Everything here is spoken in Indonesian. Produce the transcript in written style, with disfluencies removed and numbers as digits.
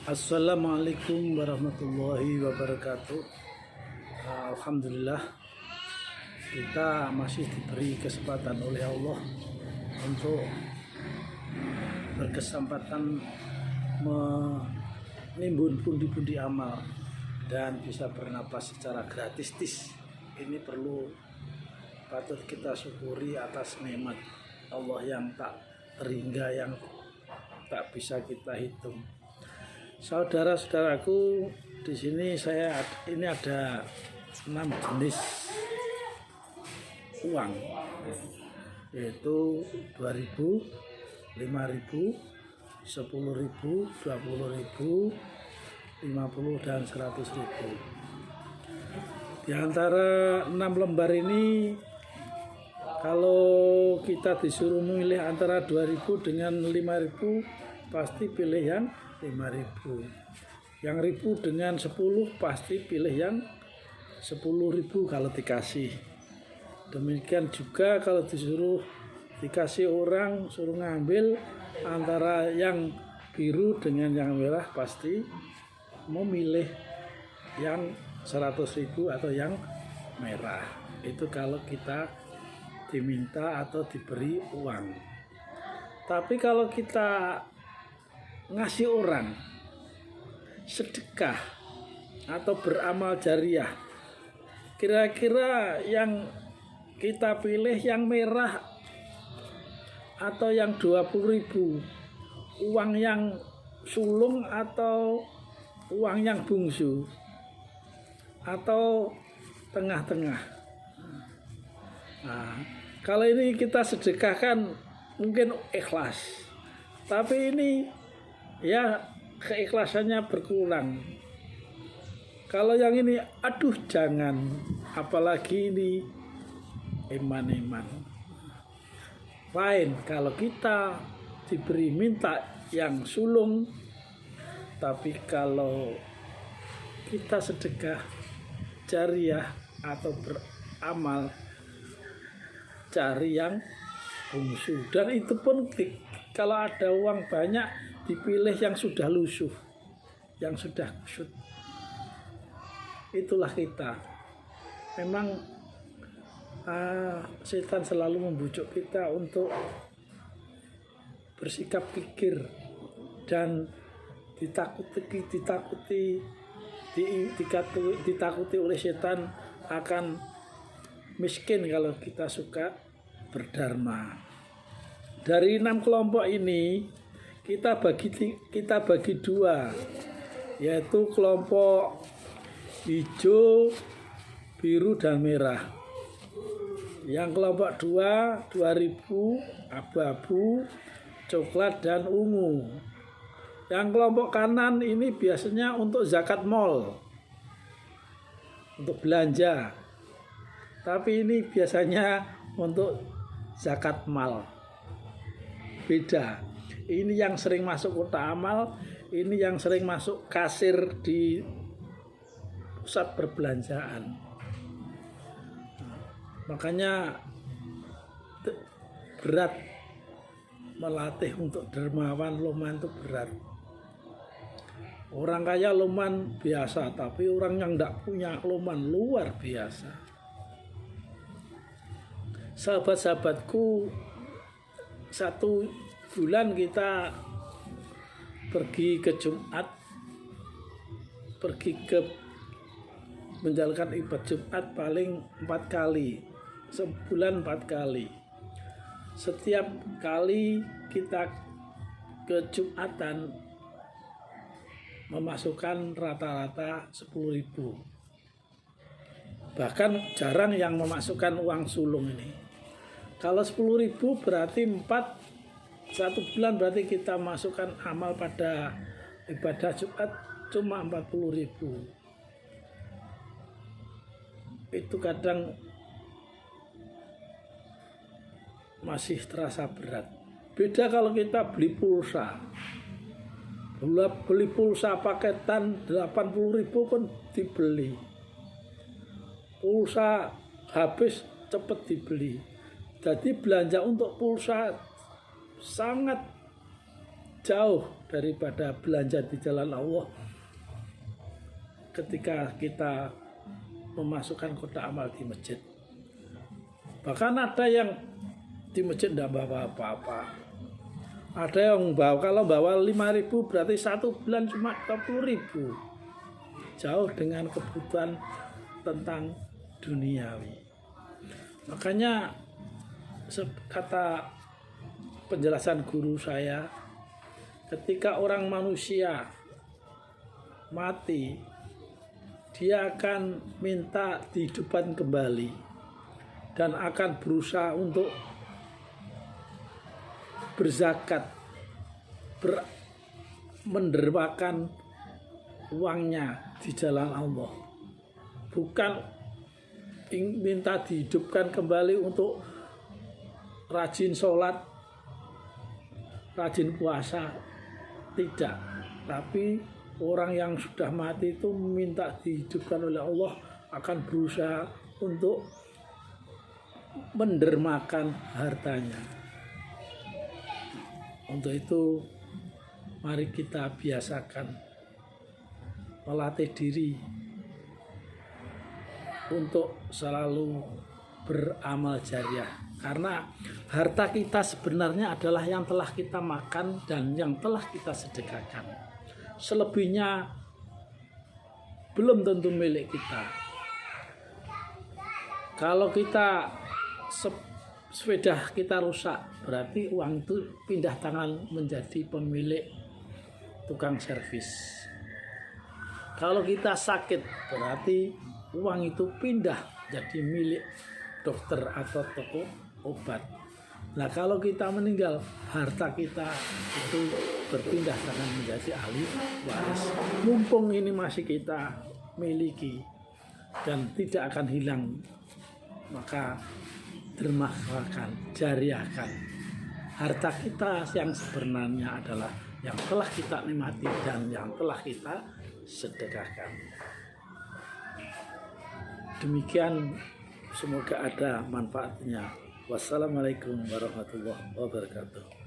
Assalamualaikum warahmatullahi wabarakatuh. Alhamdulillah kita masih diberi kesempatan oleh Allah untuk berkesempatan menimbun pundi-pundi amal dan bisa bernapas secara gratis. Ini patut kita syukuri atas nikmat Allah yang tak terhingga, yang tak bisa kita hitung. Saudara-saudaraku, di sini ini ada 6 jenis uang, yaitu 2.000, 5.000, 10.000, 20.000, 50 dan 100.000. Di antara 6 lembar ini, kalau kita disuruh memilih antara 2.000 dengan 5.000, pasti pilih yang 5.000. Yang 1.000 dengan 10 pasti pilih yang 10.000 kalau dikasih. Demikian juga kalau dikasih orang suruh ngambil antara yang biru dengan yang merah, pasti memilih yang 100.000 atau yang merah. Itu kalau kita diminta atau diberi uang. Tapi kalau kita ngasih orang sedekah atau beramal jariah, kira-kira yang kita pilih yang merah atau yang 20.000, uang yang sulung atau uang yang bungsu atau tengah-tengah. Nah, kalau ini kita sedekahkan mungkin ikhlas, tapi ini ya keikhlasannya berkurang. Kalau yang ini, aduh jangan, apalagi ini iman-iman. Lain kalau kita diberi minta yang sulung, tapi kalau kita sedekah jariah atau beramal, cari yang bungsu. Dan itu pun kalau ada uang banyak, dipilih yang sudah lusuh, yang sudah kusut. Itulah kita. Memang setan selalu membujuk kita untuk bersikap kikir dan ditakuti oleh setan akan miskin kalau kita suka berdharma. Dari 6 kelompok ini kita bagi 2, yaitu kelompok hijau, biru dan merah. Yang kelompok 2, 2.000, abu-abu, coklat dan ungu. Yang kelompok kanan ini biasanya untuk zakat mal, untuk belanja. Tapi ini biasanya untuk zakat mal. Beda. Ini yang sering masuk kotak amal, ini yang sering masuk kasir di pusat perbelanjaan. Makanya berat melatih untuk dermawan loman itu berat. Orang kaya loman biasa, tapi orang yang tidak punya loman luar biasa. Sahabat-sahabatku, 1 bulan kita pergi ke Jumat, menjalankan ibadah Jumat paling 4 kali, sebulan 4 kali. Setiap kali kita ke Jumatan memasukkan rata-rata 10.000. Bahkan jarang yang memasukkan uang sulung ini. Kalau 10.000 berarti 1 bulan, berarti kita masukkan amal pada ibadah Jumat cuma 40.000. Itu kadang masih terasa berat. Beda kalau kita beli pulsa. Beli pulsa paketan 80.000 pun dibeli. Pulsa habis cepat dibeli. Jadi belanja untuk pulsa sangat jauh daripada belanja di jalan Allah ketika kita memasukkan kotak amal di masjid. Bahkan ada yang di masjid tidak bawa apa-apa. Ada yang bawa, kalau bawa 5.000 berarti 1 bulan cuma 20.000. Jauh dengan kebutuhan tentang duniawi. Makanya kata penjelasan guru saya, ketika orang manusia mati, dia akan minta dihidupkan kembali dan akan berusaha untuk berzakat, mendermakan uangnya di jalan Allah. Bukan minta dihidupkan kembali untuk rajin sholat, rajin puasa, tidak. Tapi orang yang sudah mati itu minta dihidupkan oleh Allah, akan berusaha untuk mendermakan hartanya. Untuk itu mari kita biasakan melatih diri untuk selalu beramal jariah, karena harta kita sebenarnya adalah yang telah kita makan dan yang telah kita sedekahkan. Selebihnya belum tentu milik kita. Kalau kita sepeda kita rusak, berarti uang itu pindah tangan menjadi pemilik tukang servis. Kalau kita sakit, berarti uang itu pindah jadi milik dokter atau toko obat. Nah, kalau kita meninggal, harta kita itu berpindah tangan menjadi ahli waris. Mumpung ini masih kita miliki dan tidak akan hilang, maka dermakan, jariahkan. Harta kita yang sebenarnya adalah yang telah kita nikmati dan yang telah kita sedekahkan. Demikian, semoga ada manfaatnya. Wassalamualaikum warahmatullahi wabarakatuh.